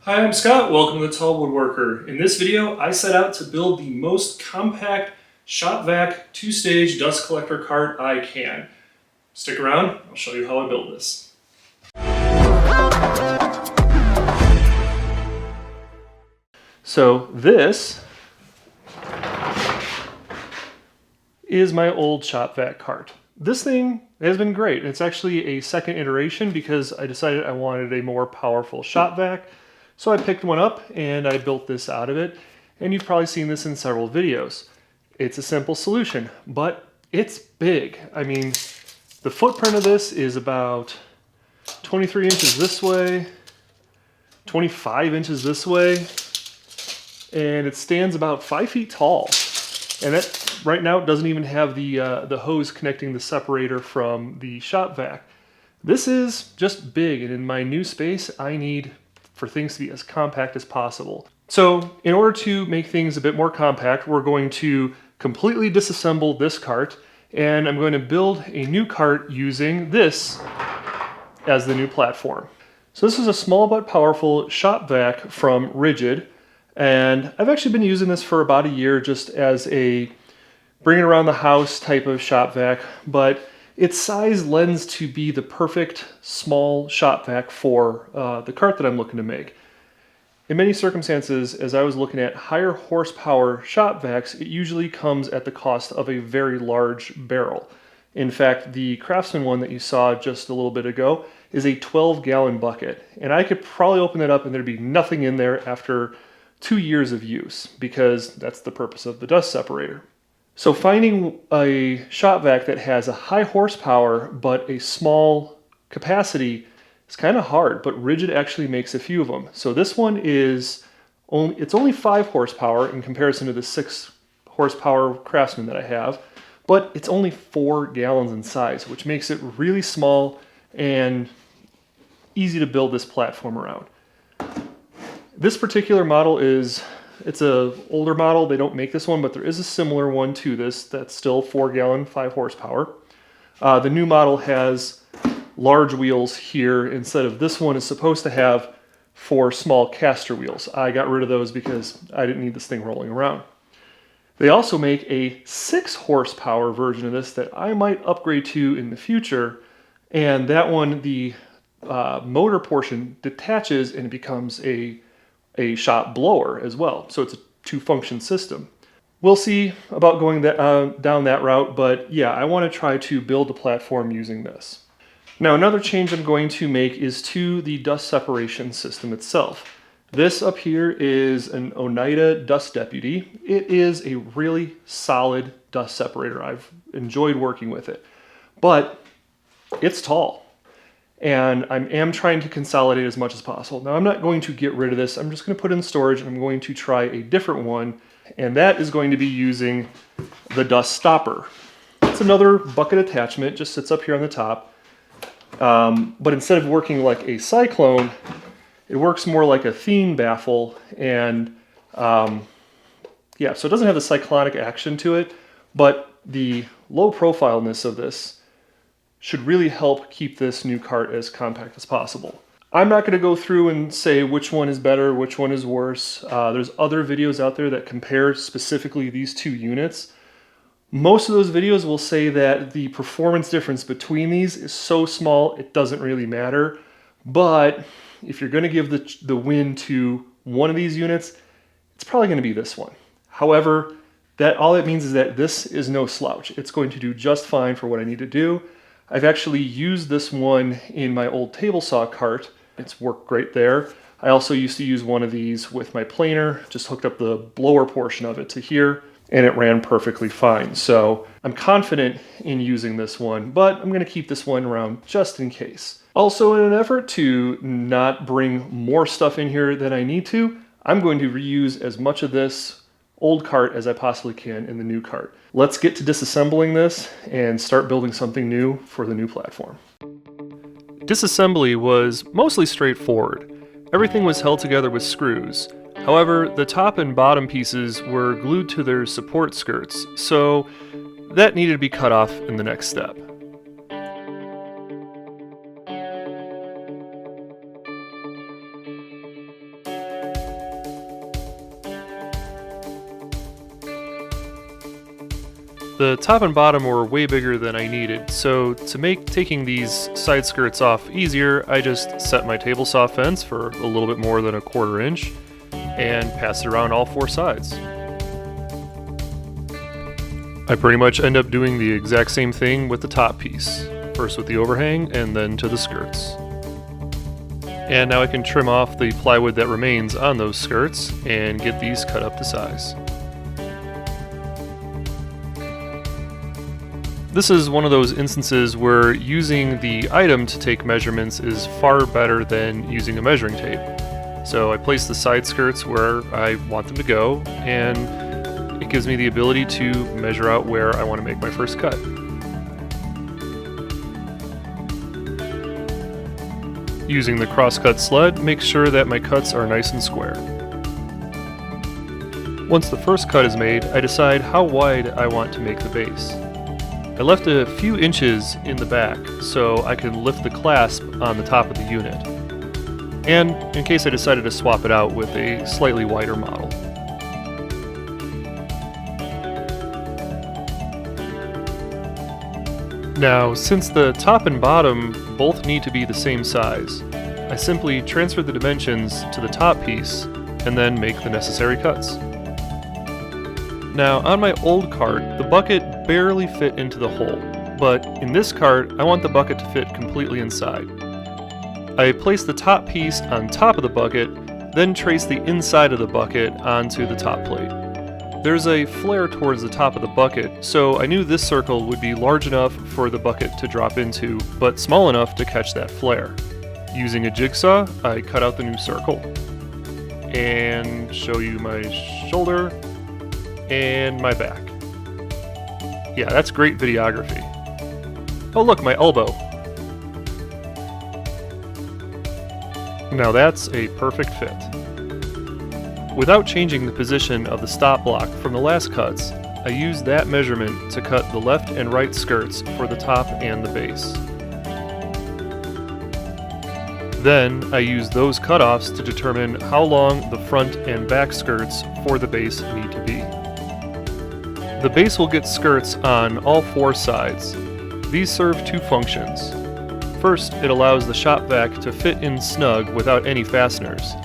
Hi, I'm Scott. Welcome to the Tall Woodworker. In this video, I set out to build the most compact shop vac two-stage dust collector cart I can. Stick around, I'll show you how I build this. So this is my old shop vac cart. This thing has been great. It's actually a second iteration because I decided I wanted a more powerful shop vac. So I picked one up and I built this out of it. And you've probably seen this in several videos. It's a simple solution, but it's big. I mean, the footprint of this is about 23 inches this way, 25 inches this way, and it stands about 5 feet tall. And that right now it doesn't even have the hose connecting the separator from the shop vac. This is just big, and in my new space, I need for things to be as compact as possible. So in order to make things a bit more compact, we're going to completely disassemble this cart, and I'm going to build a new cart using this as the new platform. So this is a small but powerful shop vac from Rigid, and I've actually been using this for about a year just as a bring it around the house type of shop vac, but its size lends to be the perfect small shop vac for the cart that I'm looking to make. In many circumstances, as I was looking at higher horsepower shop vacs, it usually comes at the cost of a very large barrel. In fact, the Craftsman one that you saw just a little bit ago is a 12-gallon bucket, and I could probably open it up and there'd be nothing in there after 2 years of use, because that's the purpose of the dust separator. So finding a shop vac that has a high horsepower but a small capacity is kind of hard, but Rigid actually makes a few of them. So this one is only 5 horsepower in comparison to the 6 horsepower Craftsman that I have, but it's only 4 gallons in size, which makes it really small and easy to build this platform around. This particular model it's an older model. They don't make this one, but there is a similar one to this that's still 4 gallon, 5 horsepower. The new model has large wheels here instead of this one is supposed to have 4 small caster wheels. I got rid of those because I didn't need this thing rolling around. They also make a 6 horsepower version of this that I might upgrade to in the future, and that one, the motor portion detaches and it becomes a shop blower as well. So it's a 2-function system. We'll see about going down that route, but yeah, I want to try to build a platform using this. Now, another change I'm going to make is to the dust separation system itself. This up here is an Oneida Dust Deputy. It is a really solid dust separator. I've enjoyed working with it, but it's tall. And I am trying to consolidate as much as possible. Now, I'm not going to get rid of this. I'm just going to put it in storage, and I'm going to try a different one, and that is going to be using the dust stopper. It's another bucket attachment, just sits up here on the top. But instead of working like a cyclone, it works more like a theme baffle, and yeah, so it doesn't have the cyclonic action to it, but the low profileness of this should really help keep this new cart as compact as possible. I'm not going to go through and say which one is better, which one is worse. There's other videos out there that compare specifically these two units. Most of those videos will say that the performance difference between these is so small it doesn't really matter. But if you're going to give the win to one of these units, it's probably going to be this one. However, all it means is that this is no slouch. It's going to do just fine for what I need to do. I've actually used this one in my old table saw cart. It's worked great there. I also used to use one of these with my planer, just hooked up the blower portion of it to here, and it ran perfectly fine. So I'm confident in using this one, but I'm going to keep this one around just in case. Also, in an effort to not bring more stuff in here than I need to, I'm going to reuse as much of this old cart as I possibly can in the new cart. Let's get to disassembling this and start building something new for the new platform. Disassembly was mostly straightforward. Everything was held together with screws. However, the top and bottom pieces were glued to their support skirts, so that needed to be cut off in the next step. The top and bottom were way bigger than I needed, so to make taking these side skirts off easier, I just set my table saw fence for a little bit more than 1/4 inch and passed it around all 4 sides. I pretty much end up doing the exact same thing with the top piece, first with the overhang and then to the skirts. And now I can trim off the plywood that remains on those skirts and get these cut up to size. This is one of those instances where using the item to take measurements is far better than using a measuring tape. So I place the side skirts where I want them to go, and it gives me the ability to measure out where I want to make my first cut. Using the crosscut sled makes sure that my cuts are nice and square. Once the first cut is made, I decide how wide I want to make the base. I left a few inches in the back so I can lift the clasp on the top of the unit, and in case I decided to swap it out with a slightly wider model. Now, since the top and bottom both need to be the same size, I simply transfer the dimensions to the top piece and then make the necessary cuts. Now, on my old cart, the bucket barely fit into the hole, but in this cart, I want the bucket to fit completely inside. I place the top piece on top of the bucket, then trace the inside of the bucket onto the top plate. There's a flare towards the top of the bucket, so I knew this circle would be large enough for the bucket to drop into, but small enough to catch that flare. Using a jigsaw, I cut out the new circle. And show you my shoulder and my back. Yeah, that's great videography. Oh look, my elbow. Now that's a perfect fit. Without changing the position of the stop block from the last cuts, I used that measurement to cut the left and right skirts for the top and the base. Then I used those cutoffs to determine how long the front and back skirts for the base need to be. The base will get skirts on all 4 sides. These serve 2 functions. First, it allows the shop vac to fit in snug without any fasteners.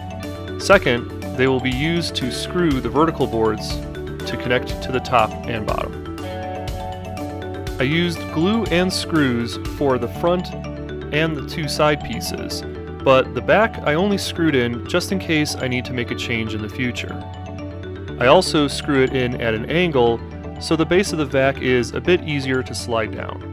Second, they will be used to screw the vertical boards to connect to the top and bottom. I used glue and screws for the front and the 2 side pieces, but the back I only screwed in just in case I need to make a change in the future. I also screw it in at an angle so the base of the vac is a bit easier to slide down.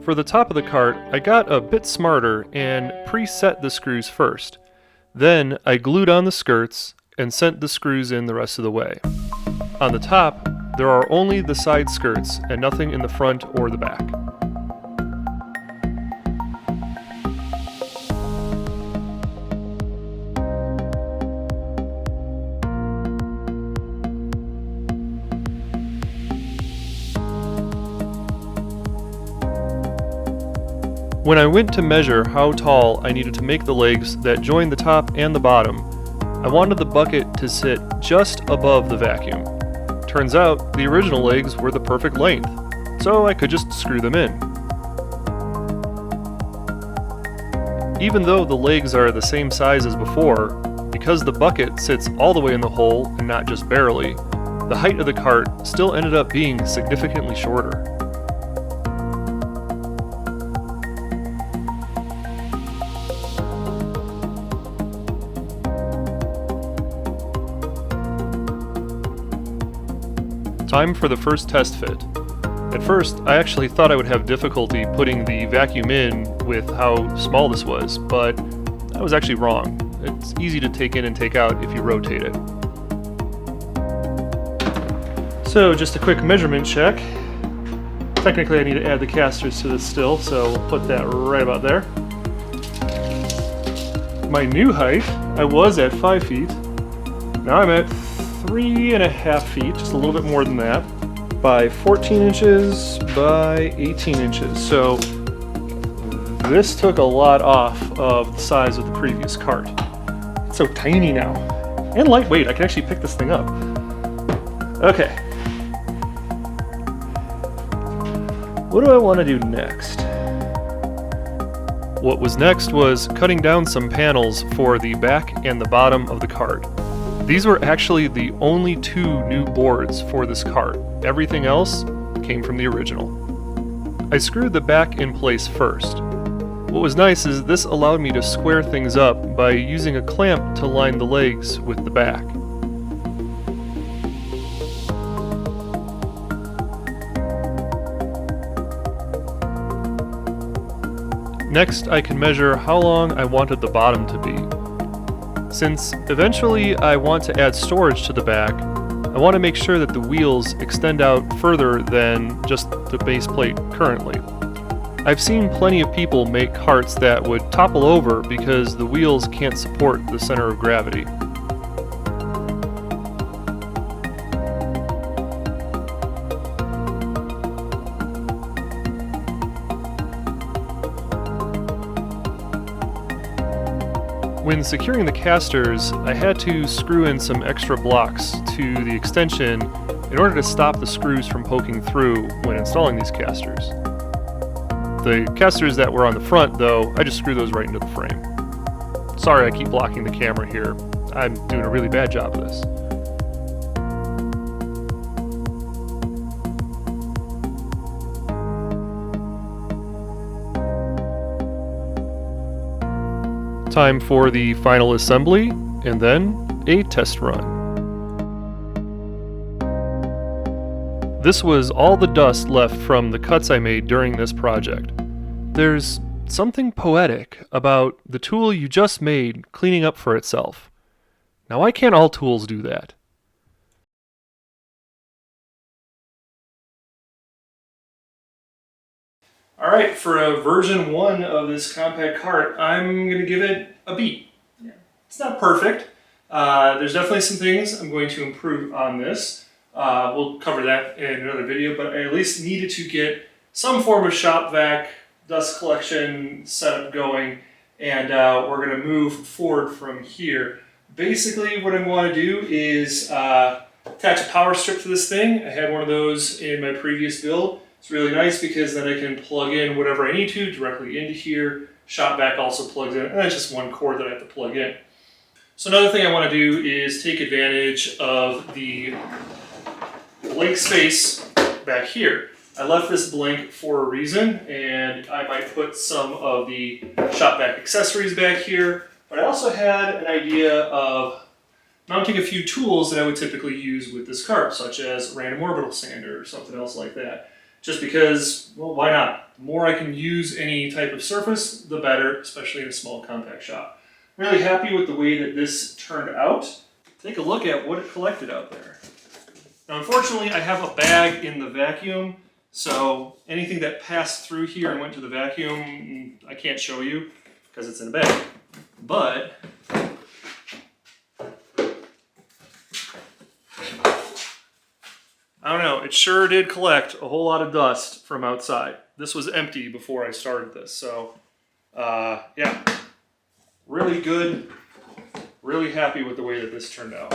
For the top of the cart, I got a bit smarter and preset the screws first. Then I glued on the skirts and sent the screws in the rest of the way. On the top, there are only the side skirts and nothing in the front or the back. When I went to measure how tall I needed to make the legs that joined the top and the bottom, I wanted the bucket to sit just above the vacuum. Turns out the original legs were the perfect length, so I could just screw them in. Even though the legs are the same size as before, because the bucket sits all the way in the hole and not just barely, the height of the cart still ended up being significantly shorter. Time for the first test fit. At first, I actually thought I would have difficulty putting the vacuum in with how small this was, but I was actually wrong. It's easy to take in and take out if you rotate it. So just a quick measurement check. Technically I need to add the casters to this still, so we'll put that right about there. My new height, I was at 5 feet. Now I'm at 3.5 feet, just a little bit more than that, by 14 inches by 18 inches. So this took a lot off of the size of the previous cart. It's so tiny now. And lightweight, I can actually pick this thing up. Okay. What do I want to do next? What was next was cutting down some panels for the back and the bottom of the cart. These were actually the only 2 new boards for this cart. Everything else came from the original. I screwed the back in place first. What was nice is this allowed me to square things up by using a clamp to line the legs with the back. Next, I can measure how long I wanted the bottom to be. Since eventually I want to add storage to the back, I want to make sure that the wheels extend out further than just the base plate currently. I've seen plenty of people make carts that would topple over because the wheels can't support the center of gravity. When securing the casters, I had to screw in some extra blocks to the extension in order to stop the screws from poking through when installing these casters. The casters that were on the front, though, I just screwed those right into the frame. Sorry I keep blocking the camera here. I'm doing a really bad job of this. Time for the final assembly, and then a test run. This was all the dust left from the cuts I made during this project. There's something poetic about the tool you just made cleaning up for itself. Now, why can't all tools do that? Alright, for a version 1 of this compact cart, I'm going to give it a B. Yeah. It's not perfect. There's definitely some things I'm going to improve on this. We'll cover that in another video, but I at least needed to get some form of shop vac, dust collection setup going, and we're going to move forward from here. Basically, what I want to do is attach a power strip to this thing. I had one of those in my previous build. It's really nice because then I can plug in whatever I need to directly into here. Shop vac also plugs in, and that's just one cord that I have to plug in. So another thing I want to do is take advantage of the blank space back here. I left this blank for a reason, and I might put some of the shop vac accessories back here, but I also had an idea of mounting a few tools that I would typically use with this cart, such as a random orbital sander or something else like that. Just because, well, why not? The more I can use any type of surface, the better, especially in a small compact shop. Really happy with the way that this turned out. Take a look at what it collected out there. Now, unfortunately, I have a bag in the vacuum, so anything that passed through here and went to the vacuum, I can't show you because it's in a bag. But I don't know, it sure did collect a whole lot of dust from outside. This was empty before I started this, so yeah, really good, really happy with the way that this turned out.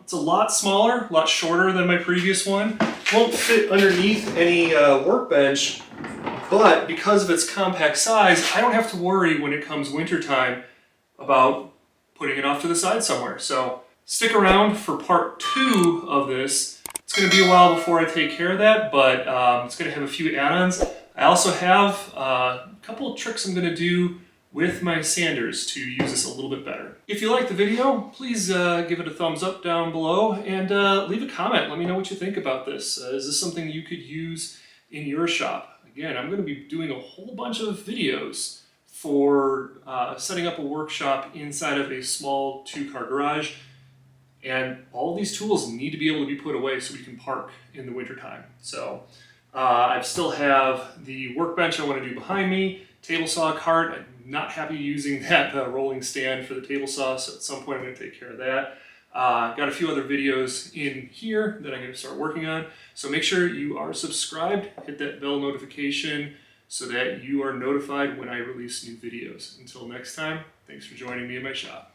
It's a lot smaller, a lot shorter than my previous one. Won't fit underneath any workbench, but because of its compact size, I don't have to worry when it comes wintertime about putting it off to the side somewhere. So stick around for part 2 of this. It's going to be a while before I take care of that, but it's going to have a few add-ons. I also have a couple of tricks I'm going to do with my sanders to use this a little bit better. If you liked the video, please give it a thumbs up down below and leave a comment. Let me know what you think about this. Is this something you could use in your shop? Again, I'm going to be doing a whole bunch of videos for setting up a workshop inside of a small 2-car garage. And all of these tools need to be able to be put away so we can park in the wintertime. So I still have the workbench I want to do behind me, table saw cart. I'm not happy using that rolling stand for the table saw, so at some point I'm going to take care of that. Got a few other videos in here that I'm going to start working on. So make sure you are subscribed, hit that bell notification so that you are notified when I release new videos. Until next time, thanks for joining me in my shop.